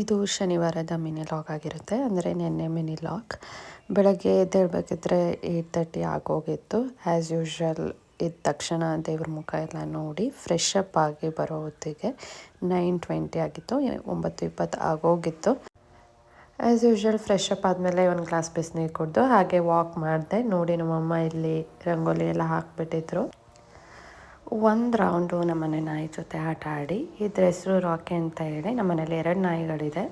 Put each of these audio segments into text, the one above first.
ಇದು ಶನಿವಾರದ mini log ಆಗಿರುತ್ತೆ. ಅಂದರೆ ನಿನ್ನೆ ಮಿನಿ ಲಾಗ್. ಬೆಳಗ್ಗೆ ಎದ್ದೇಳಬೇಕಿದ್ರೆ 8:30 ಆಗೋಗಿತ್ತು. ಆ್ಯಸ್ ಯೂಶ್ವಲ್ ಇದ್ದ ತಕ್ಷಣ ದೇವ್ರ ಮುಖ ಎಲ್ಲ ನೋಡಿ ಫ್ರೆಶ್ ಅಪ್ ಆಗಿ ಬರೋ ಹೊತ್ತಿಗೆ 9:20 ಆಗಿತ್ತು. 9:20 ಆಗೋಗಿತ್ತು. ಆ್ಯಸ್ ಯೂಶ್ವಲ್ ಫ್ರೆಶ್ ಅಪ್ ಆದಮೇಲೆ ಒಂದು ಗ್ಲಾಸ್ ಬಿಸಿನೀರು ಕುಡಿದು ಹಾಗೆ ವಾಕ್ ಮಾಡಿದೆ. ನೋಡಿ ನಮ್ಮಮ್ಮ ಇಲ್ಲಿ ರಂಗೋಲಿ ಎಲ್ಲ ಹಾಕಿಬಿಟ್ಟಿದ್ರು. ಒಂದು ರೌಂಡು ನಮ್ಮನೆ ನಾಯಿ ಜೊತೆ ಆಟ ಆಡಿ, ಇದ್ರ ಹೆಸರು ರಾಕಿ ಅಂತ ಹೇಳಿ. ನಮ್ಮನೇಲಿ 2 ನಾಯಿಗಳಿದೆ.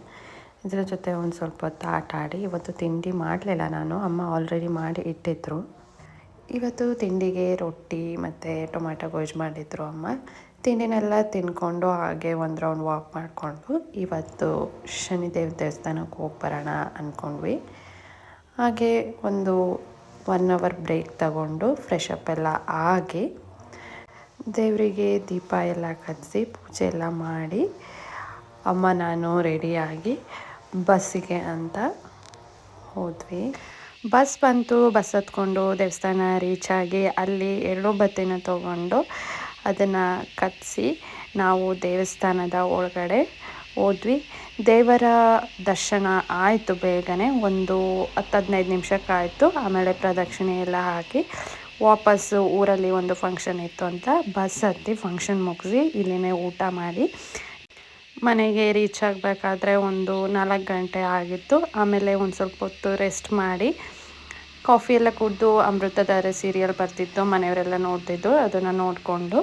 ಇದರ ಜೊತೆ ಒಂದು ಸ್ವಲ್ಪ ಹೊತ್ತು ಆಟ ಆಡಿ, ಇವತ್ತು ತಿಂಡಿ ಮಾಡಲಿಲ್ಲ ನಾನು, ಅಮ್ಮ ಆಲ್ರೆಡಿ ಮಾಡಿ ಇಟ್ಟಿದ್ರು. ಇವತ್ತು ತಿಂಡಿಗೆ ರೊಟ್ಟಿ ಮತ್ತು ಟೊಮ್ಯಾಟೊ ಗೊಜ್ಜು ಮಾಡಿದ್ರು ಅಮ್ಮ. ತಿಂಡಿನೆಲ್ಲ ತಿಂದ್ಕೊಂಡು ಹಾಗೆ ಒಂದು ರೌಂಡ್ ವಾಕ್ ಮಾಡಿಕೊಂಡು ಇವತ್ತು ಶನಿದೇವ ದೇವಸ್ಥಾನಕ್ಕೆ ಹೋಗಿ ಬರೋಣ ಅಂದ್ಕೊಂಡ್ವಿ. ಹಾಗೆ ಒಂದು 1 ಅವರ್ ಬ್ರೇಕ್ ತಗೊಂಡು ಫ್ರೆಶ್ ಅಪ್ ಎಲ್ಲ ಆಗಿ ದೇವರಿಗೆ ದೀಪ ಎಲ್ಲ ಕತ್ತಿಸಿ ಪೂಜೆ ಎಲ್ಲ ಮಾಡಿ ಅಮ್ಮ ನಾನು ರೆಡಿಯಾಗಿ ಬಸ್ಸಿಗೆ ಅಂತ ಹೋದ್ವಿ. ಬಸ್ ಬಂತು. ಬಸ್ ಹತ್ಕೊಂಡು ದೇವಸ್ಥಾನ ರೀಚಾಗಿ ಅಲ್ಲಿ 2 ಬತ್ತಿನ ತೊಗೊಂಡು ಅದನ್ನು ಕತ್ತಿಸಿ ನಾವು ದೇವಸ್ಥಾನದ ಒಳಗಡೆ ಹೋದ್ವಿ. ದೇವರ ದರ್ಶನ ಆಯಿತು ಬೇಗನೆ, ಒಂದು 10-15 ನಿಮಿಷಕ್ಕಾಯಿತು. ಆಮೇಲೆ ಪ್ರದಕ್ಷಿಣೆ ಎಲ್ಲ ಹಾಕಿ ವಾಪಸ್ಸು ಊರಲ್ಲಿ ಒಂದು ಫಂಕ್ಷನ್ ಇತ್ತು ಅಂತ ಬಸ್ ಹತ್ತಿ ಫಂಕ್ಷನ್ ಮುಗಿಸಿ ಇಲ್ಲಿನೇ ಊಟ ಮಾಡಿ ಮನೆಗೆ ರೀಚ್ ಆಗಬೇಕಾದ್ರೆ ಒಂದು 4 ಗಂಟೆ ಆಗಿತ್ತು. ಆಮೇಲೆ ಒಂದು ಸ್ವಲ್ಪ ಹೊತ್ತು ರೆಸ್ಟ್ ಮಾಡಿ ಕಾಫಿ ಎಲ್ಲ ಕುಡಿದು ಅಮೃತಧಾರೆ ಸೀರಿಯಲ್ ಬರ್ತಿತ್ತು, ಮನೆಯವರೆಲ್ಲ ನೋಡ್ತಿದ್ದು, ಅದನ್ನು ನೋಡಿಕೊಂಡು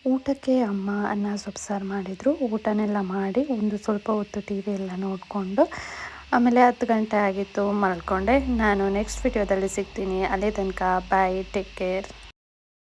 ಊಟಕ್ಕೆ ಅಮ್ಮ ಅನ್ನ ಸೊಪ್ಪು ಸಾರು ಮಾಡಿದರು. ಊಟನೆಲ್ಲ ಮಾಡಿ ಒಂದು ಸ್ವಲ್ಪ ಹೊತ್ತು ಟಿ ವಿ ಎಲ್ಲ ನೋಡಿಕೊಂಡು ಆಮೇಲೆ 10 ಗಂಟೆ ಆಗಿತ್ತು, ಮಲ್ಕೊಂಡೆ. ನಾನು ನೆಕ್ಸ್ಟ್ ವಿಡಿಯೋದಲ್ಲಿ ಸಿಗ್ತೀನಿ. ಅಲ್ಲಿ ತನಕ ಬಾಯ್, ಟೇಕ್ ಕೇರ್.